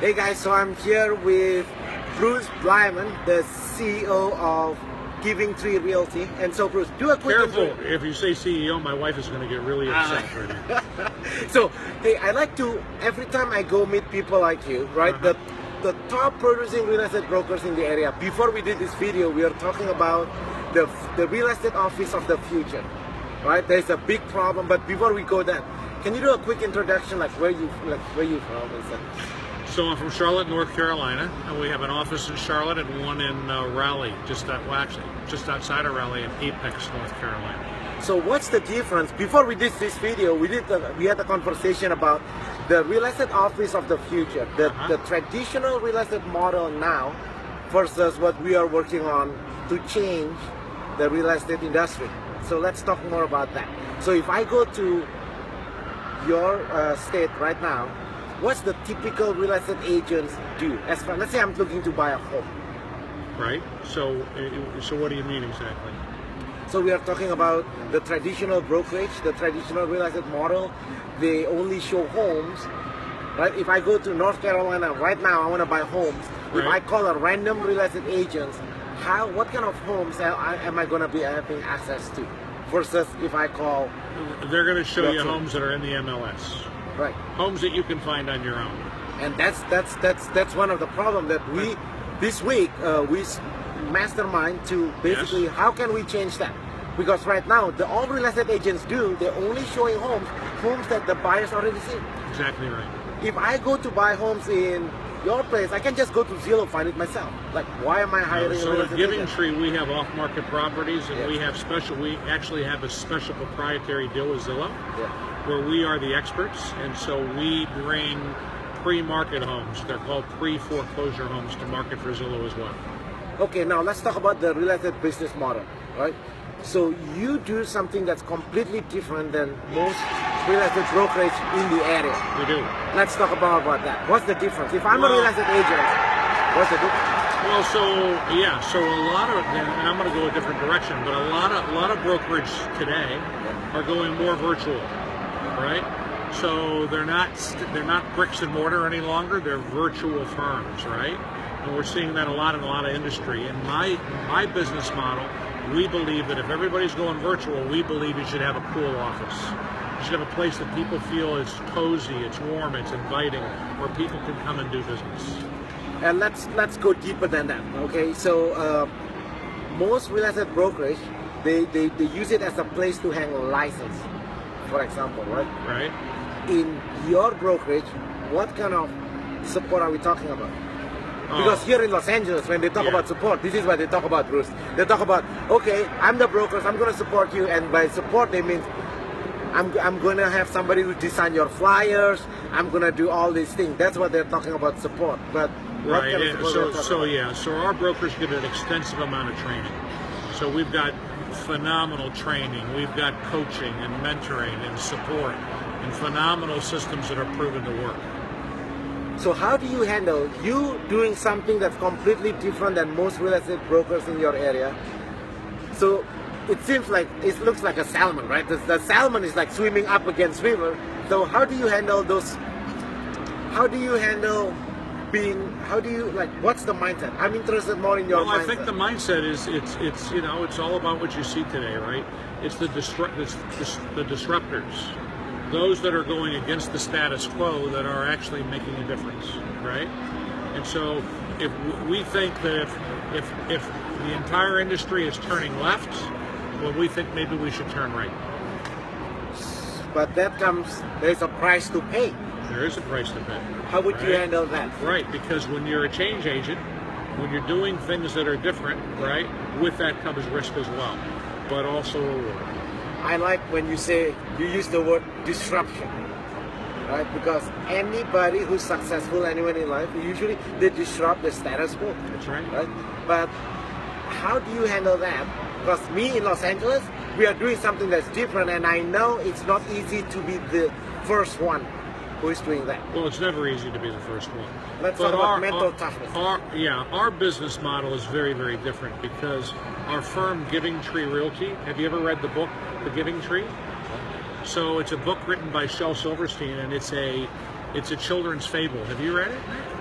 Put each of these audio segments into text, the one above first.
Hey guys, so I'm here with Bruce Bleiman, the CEO of Giving Tree Realty. And so Bruce, do a quick Careful, if you say CEO, my wife is going to get really upset right now. So, hey, I like to, every time I go meet people like you, right, the top producing real estate brokers in the area, before we did this video, we are talking about the real estate office of the future, right? There's a big problem, but before we go there, can you do a quick introduction, like where you from and stuff? So I'm from Charlotte, North Carolina, and we have an office in Charlotte and one in Raleigh, just outside of Raleigh in Apex, North Carolina. So what's the difference? Before we did this video, we had a conversation about the real estate office of the future, the traditional real estate model now versus what we are working on to change the real estate industry. So let's talk more about that. So if I go to your state right now, what's the typical real estate agents do? As far, let's say I'm looking to buy a home. Right. So what do you mean exactly? So we are talking about the traditional brokerage, the traditional real estate model. They only show homes, right? If I go to North Carolina right now, I want to buy homes. Right. If I call a random real estate agent, what kind of homes am I going to be having access to? Versus if I call, they're going to show you homes that are in the MLS. Right. Homes that you can find on your own. And that's one of the problems that we this week we mastermind to basically how can we change that? Because right now all real estate agents do, they're only showing homes that the buyers already seen. Exactly right. If I go to buy homes in your place, I can just go to Zillow, find it myself. Like, why am I hiring a real estate Giving agent? Tree, we have off-market properties, and we actually have a special proprietary deal with Zillow, where we are the experts, and so we bring pre-market homes. They're called pre-foreclosure homes to market for Zillow as well. Okay, now let's talk about the real estate business model, right? So you do something that's completely different than most real estate brokerage in the area. We do. Let's talk about that. What's the difference? If I'm a real estate agent, what's the difference? Well, so a lot of, and I'm going to go a different direction, but a lot of brokerage today are going more virtual, right? So they're not bricks and mortar any longer. They're virtual firms, right? And we're seeing that a lot in a lot of industry. In my business model, we believe that if everybody's going virtual, we believe you should have a cool office. You should have a place that people feel is cozy, it's warm, it's inviting, where people can come and do business. And let's go deeper than that. Okay, so most real estate brokerage, they use it as a place to hang a license, for example, right? Right. In your brokerage, what kind of support are we talking about? Because here in Los Angeles, when they talk about support, this is what they talk about, Bruce. They talk about, okay, I'm the brokers, I'm going to support you, and by support they mean I'm going to have somebody who design your flyers, I'm going to do all these things. That's what they're talking about support. But what kind of support so our brokers get an extensive amount of training. So we've got phenomenal training, we've got coaching and mentoring and support and phenomenal systems that are proven to work. So how do you handle you doing something that's completely different than most real estate brokers in your area? So it seems like it looks like a salmon, right? The salmon is like swimming up against river. So how do you handle those? How do you handle what's the mindset? I'm interested more in your mindset. Well, I think the mindset is it's all about what you see today, right? It's the disruptors. Those that are going against the status quo that are actually making a difference, right? And so if we think that if the entire industry is turning left, well, we think maybe we should turn right. But there's a price to pay. There is a price to pay. How would you handle that? Right, because when you're a change agent, when you're doing things that are different, right, with that comes risk as well, but also reward. I like when you use the word disruption, right? Because anybody who's successful anywhere in life, usually they disrupt the status quo. That's right. Right? But how do you handle that? Because me in Los Angeles, we are doing something that's different, and I know it's not easy to be the first one who is doing that. Well, it's never easy to be the first one. Let's talk about mental toughness. Our business model is very, very different because our firm, Giving Tree Realty, have you ever read the book, The Giving Tree? So it's a book written by Shel Silverstein, and it's a It's a children's fable. Have you read it?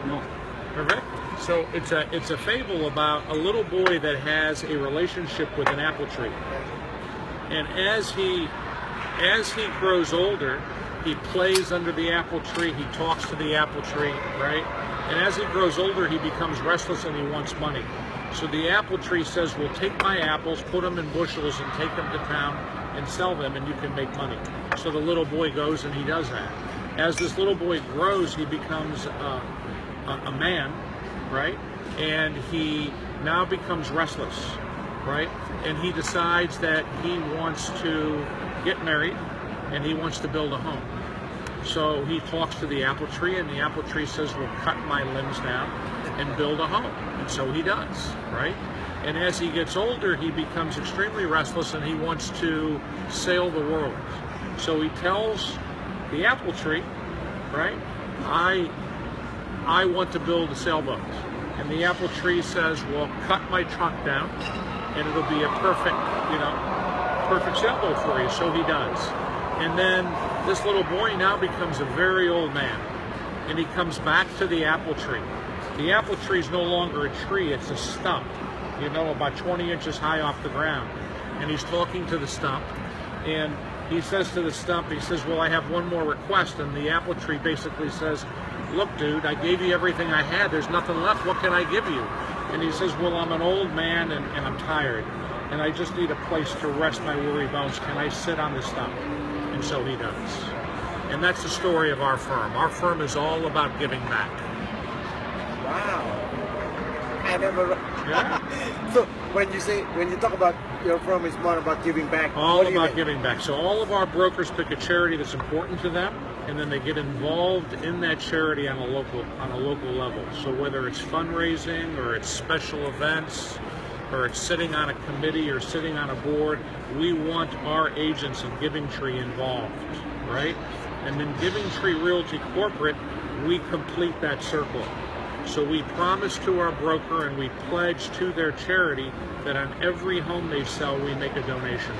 No. Perfect. So it's a fable about a little boy that has a relationship with an apple tree, and as he grows older, he plays under the apple tree. He talks to the apple tree, right? And as he grows older, he becomes restless and he wants money. So the apple tree says, "Well, take my apples, put them in bushels, and take them to town and sell them, and you can make money." So the little boy goes and he does that. As this little boy grows, he becomes a man, right? And he now becomes restless, right? And he decides that he wants to get married and he wants to build a home. So he talks to the apple tree, and the apple tree says, "Well, cut my limbs down and build a home." And so he does, right? And as he gets older, he becomes extremely restless and he wants to sail the world. So he tells the apple tree, right, I want to build a sailboat. And the apple tree says, "Well, cut my trunk down and it'll be a perfect, perfect sailboat for you." So he does. And then this little boy now becomes a very old man, and he comes back to the apple tree. The apple tree is no longer a tree, it's a stump, about 20 inches high off the ground. And he's talking to the stump, and he says to the stump, he says, "Well, I have one more request." And the apple tree basically says, "Look, dude, I gave you everything I had. There's nothing left. What can I give you?" And he says, "Well, I'm an old man and I'm tired, and I just need a place to rest my weary bones. Can I sit on the stump?" And so he does. And that's the story of our firm. Our firm is all about giving back. Wow. I never. Yeah. So when you talk about your firm is more about giving back. All about giving back. So all of our brokers pick a charity that's important to them, and then they get involved in that charity on a local level. So whether it's fundraising or it's special events or it's sitting on a committee or sitting on a board, we want our agents in Giving Tree involved, right? And in Giving Tree Realty Corporate, we complete that circle. So we promise to our broker and we pledge to their charity that on every home they sell, we make a donation.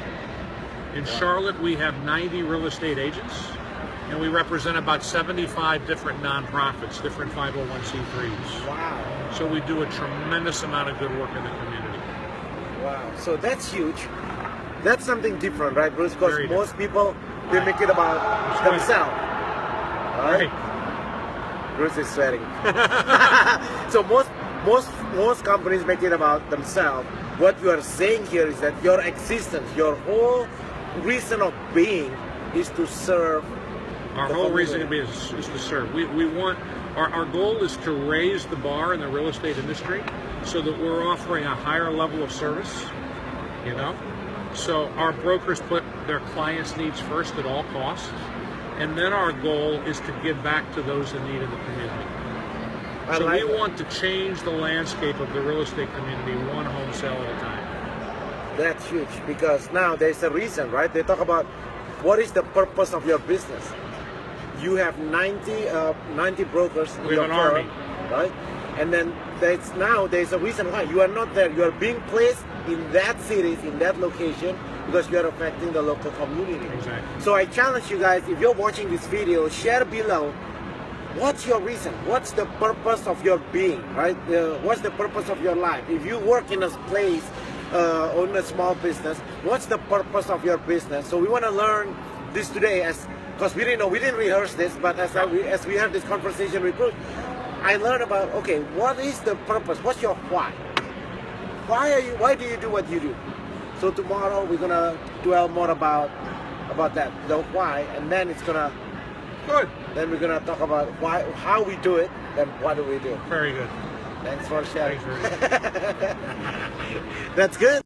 In Charlotte, we have 90 real estate agents, and we represent about 75 different nonprofits, different 501c3s. Wow. So we do a tremendous amount of good work in the community. Wow. So that's huge. That's something different, right, Bruce? Because Very most people, they make it about themselves. Right? Bruce is sweating. So most companies make it about themselves. What you are saying here is that your existence, your whole reason of being is to serve. Our whole reason to be is to serve. We want, our goal is to raise the bar in the real estate industry so that we're offering a higher level of service, So our brokers put their clients' needs first at all costs. And then our goal is to give back to those in need in the community. So we want to change the landscape of the real estate community one home sale at a time. That's huge, because now there's a reason, right? They talk about what is the purpose of your business. You have 90 brokers in your firm, right? And then there's a reason why you are not there. You are being placed in that city, in that location, because you are affecting the local community. Exactly. So I challenge you guys, if you're watching this video, share below, what's your reason? What's the purpose of your being, right? What's the purpose of your life? If you work in a place, own a small business, what's the purpose of your business? So we want to learn this today, because we didn't rehearse this, but as we have this conversation with Bruce, I learned about, okay, what is the purpose? What's your why? Why do you do what you do? So tomorrow we're gonna dwell more about that, the why, and then it's gonna Good. Then we're gonna talk about how we do it, then what do we do. Very good. Thanks for sharing. Thanks for That's good.